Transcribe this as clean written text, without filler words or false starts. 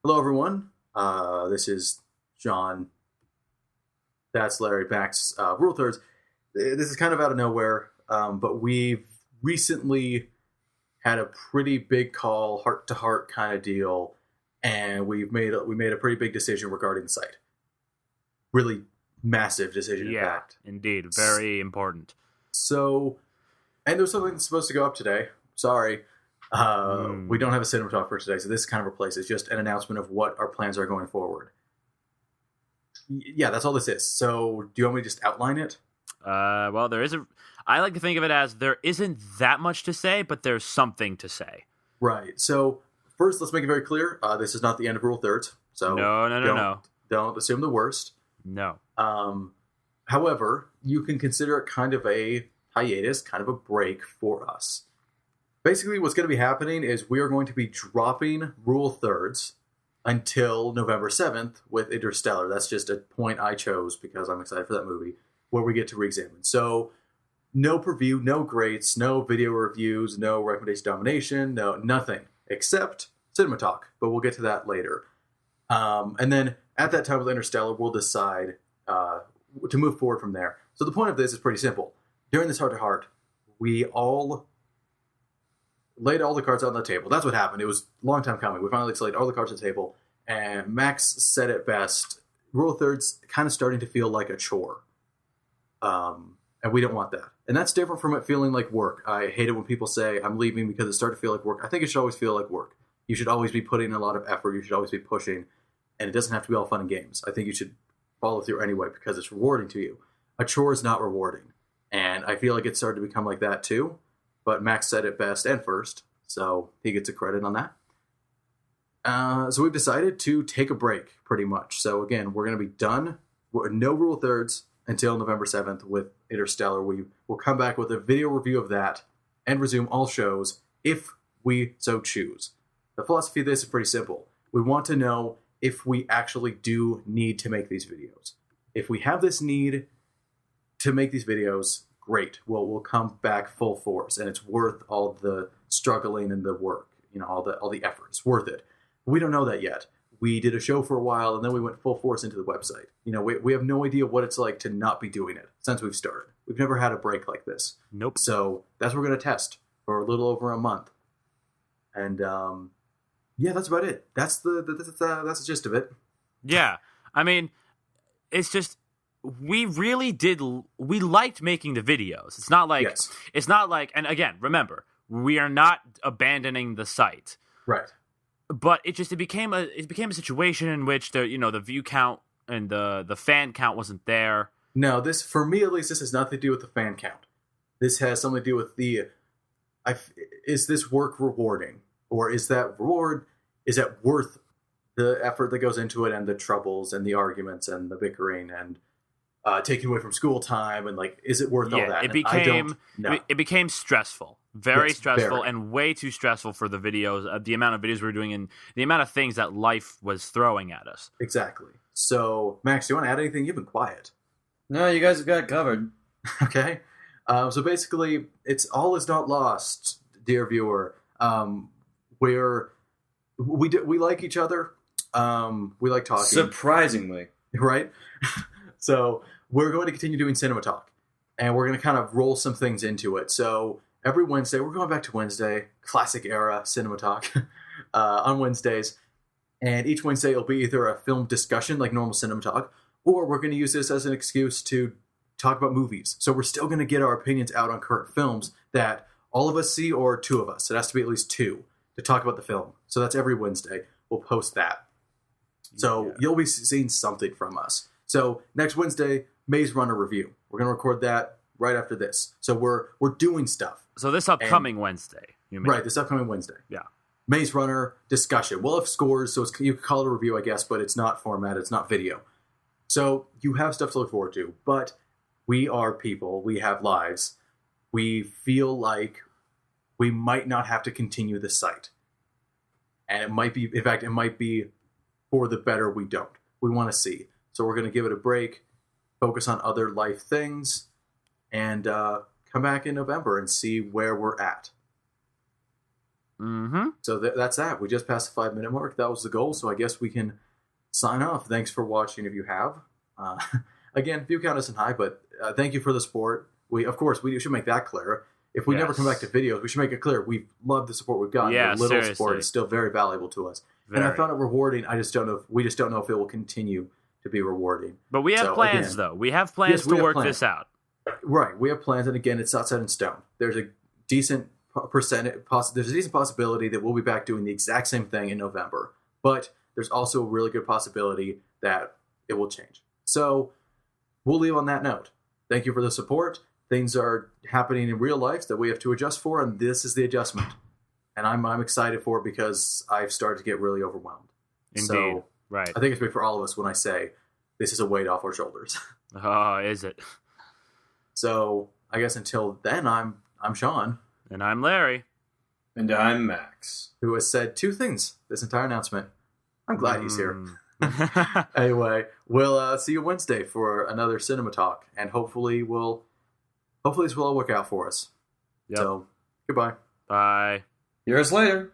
Hello, everyone. This is John. That's Larry Back's Rule Thirds. This is kind of out of nowhere, but we've recently had a pretty big call, heart to heart kind of deal, and we made a pretty big decision regarding the site. Really massive decision, in fact. Indeed. Very important. So, and there's something that's supposed to go up today. Sorry. We don't have a cinema talk for today, so this kind of replaces just an announcement of what our plans are going forward. Yeah, that's all this is. So, do you want me to just outline it? Well, I like to think of it as there isn't that much to say, but there's something to say. Right. So, first, let's make it very clear. This is not the end of Rule Thirds. So No. Don't assume the worst. No. However, you can consider it kind of a hiatus, kind of a break for us. Basically, what's going to be happening is we are going to be dropping Rule Thirds until November 7th with Interstellar. That's just a point I chose because I'm excited for that movie, where we get to re-examine. So, no preview, no greats, no video reviews, no recommendation domination, no nothing, except Cinema Talk, but we'll get to that later. And then at that time with Interstellar, we'll decide to move forward from there. So the point of this is pretty simple. During this heart-to-heart, we all laid all the cards out on the table. That's what happened. It was a long time coming. We finally laid all the cards on the table, and Max said it best. Rule Thirds kind of starting to feel like a chore. And we don't want that. And that's different from it feeling like work. I hate it when people say, I'm leaving because it started to feel like work. I think it should always feel like work. You should always be putting in a lot of effort. You should always be pushing. And it doesn't have to be all fun and games. I think you should follow through anyway because it's rewarding to you. A chore is not rewarding. And I feel like it started to become like that too. But Max said it best and first. So he gets a credit on that. So we've decided to take a break pretty much. So again, we're going to be done. No Rule Thirds until November 7th with Interstellar. We will come back with a video review of that and resume all shows if we so choose. The philosophy of this is pretty simple. We want to know if we actually do need to make these videos. If we have this need to make these videos, great. We'll come back full force, and it's worth all the struggling and the work, all the effort. It's worth it. But we don't know that yet. We did a show for a while, and then we went full force into the website. We have no idea what it's like to not be doing it since we've started. We've never had a break like this. Nope. So that's what we're going to test for a little over a month. And yeah, that's about it. That's the gist of it. Yeah. I mean, it's just we liked making the videos. It's not like and again, remember, we are not abandoning the site. Right. But it became a situation in which the view count and the fan count wasn't there. No, this, for me at least, this has nothing to do with the fan count. This has something to do with is this work rewarding? Or is that worth the effort that goes into it and the troubles and the arguments and the bickering and taking away from school time and is it worth all that? It became stressful. Very stressful, very. And way too stressful for the videos, the amount of videos we were doing and the amount of things that life was throwing at us. Exactly. So, Max, do you want to add anything? You've been quiet. No, you guys have got it covered. Okay. So basically, it's all is not lost, dear viewer. We like each other. We like talking. Surprisingly. Right? So we're going to continue doing Cinema Talk. And we're going to kind of roll some things into it. So every Wednesday, we're going back to Wednesday, classic era Cinema Talk, on Wednesdays. And each Wednesday it'll be either a film discussion like normal Cinema Talk, or we're going to use this as an excuse to talk about movies. So we're still going to get our opinions out on current films that all of us see, or two of us. It has to be at least two to talk about the film. So that's every Wednesday. We'll post that. So You'll be seeing something from us. So next Wednesday, Maze Runner review. We're going to record that right after this. So we're doing stuff. So this upcoming Wednesday, you mean? Right, this upcoming Wednesday. Yeah. Maze Runner discussion. We'll have scores, so you could call it a review, I guess, but it's not format, it's not video. So you have stuff to look forward to, but we are people, we have lives. We feel like we might not have to continue the site. And it might be, in fact, it might be for the better we don't. We want to see. So we're going to give it a break, focus on other life things, and come back in November and see where we're at. Mm-hmm. So that's that. We just passed the 5-minute mark. That was the goal. So I guess we can sign off. Thanks for watching if you have. Again, view count isn't high, but thank you for the support. Of course, we should make that clear. If we never come back to videos, we should make it clear we love the support we've gotten. Yeah, the little seriously. support is still very valuable to us. Very. And I found it rewarding. We just don't know if it will continue to be rewarding. But we have plans, though. We have plans to work this out. Right. We have plans, and again, it's not set in stone. There's a decent percentage. There's a decent possibility that we'll be back doing the exact same thing in November. But there's also a really good possibility that it will change. So we'll leave on that note. Thank you for the support. Things are happening in real life that we have to adjust for, and this is the adjustment. And I'm excited for it because I've started to get really overwhelmed. Indeed. So right. I think it's big for all of us when I say this is a weight off our shoulders. Oh, is it? So I guess until then, I'm Sean. And I'm Larry. And I'm Max. Who has said 2 things this entire announcement. I'm glad he's here. Mm. Anyway, we'll see you Wednesday for another cinema talk, and hopefully this will all work out for us. Yep. So goodbye. Bye. Hear us later.